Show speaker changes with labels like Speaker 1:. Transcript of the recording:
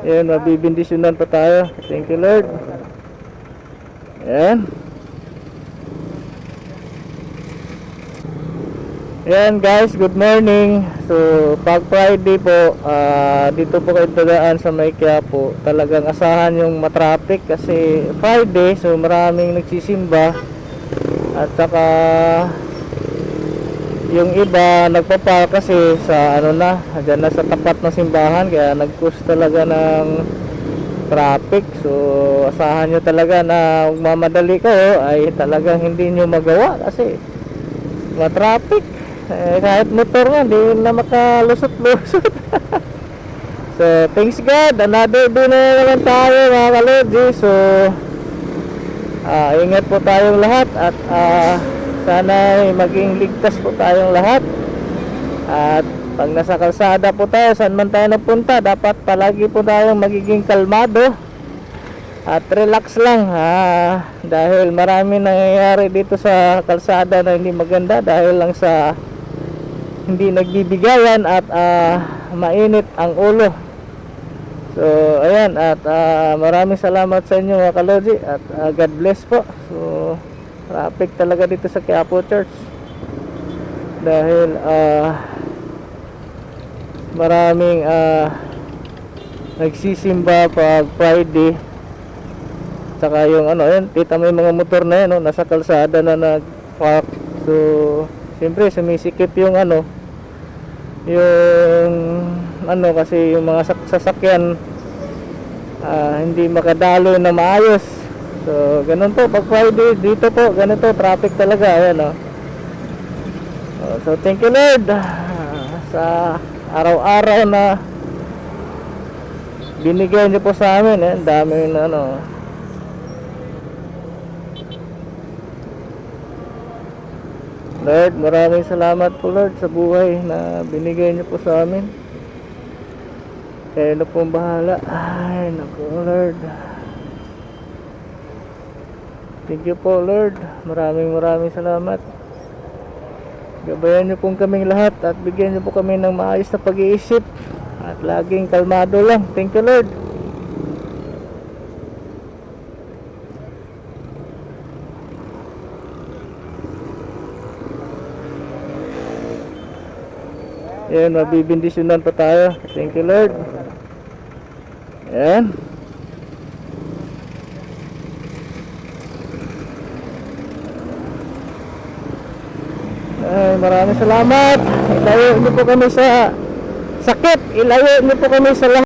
Speaker 1: Ayan, mabibindisyonan pa tayo. Thank you, Lord. Ayan. Ayan guys, good morning. So pag Friday po, dito po kayo dadaan sa may Quiapo. Talagang asahan yung matraffic kasi Friday, so maraming nagsisimba. At saka yung iba nagpapark kasi sa ano na, dyan na sa tapat ng simbahan, kaya nag-cause talaga ng traffic. So asahan nyo talaga na kung mamadali kayo ay talagang hindi nyo magawa kasi matraffic. Kahit motor nga, hindi na makalusot-lusot. So, thanks God, another day na naman tayo mga kalodji. So, ingat po tayong lahat. At sana maging ligtas po tayong lahat. At pag nasa kalsada po tayo, saan man tayo napunta, dapat palagi po tayong magiging kalmado at relax lang. Dahil marami nangyayari dito sa kalsada na hindi maganda dahil lang sa hindi nagbibigayan at mainit ang ulo. So ayan, at maraming salamat sa inyo mga kalodji. At God bless po. So traffic talaga dito sa Quiapo Church dahil maraming nagsisimba pag Friday. Saka yung ano, yan, kita mo yung mga motor na yan, no, nasa kalsada na nag-park. So siyempre sumisikip yung ano, yung ano, kasi yung mga sasakyan hindi makadalo na maayos. So ganun po pag Friday dito po, ganito traffic talaga. Ayan, so thank you Lord sa araw-araw na binigay niyo po sa amin. Ayan, dami na ano. Lord, maraming salamat po Lord sa buhay na binigay niyo po sa amin. Kayo na pong bahala. Ay, naku Lord. Thank you po Lord. Maraming salamat. Gabayan niyo pong kaming lahat at bigyan niyo po kami ng maayos na pag-iisip at laging kalmado lang. Thank you Lord. Ayan, mabibindisyonan pa tayo. Thank you Lord. Ayan. Ay, maraming salamat. Ilayo niyo po kami sa sakit. Ilayo niyo po kami sa lahat.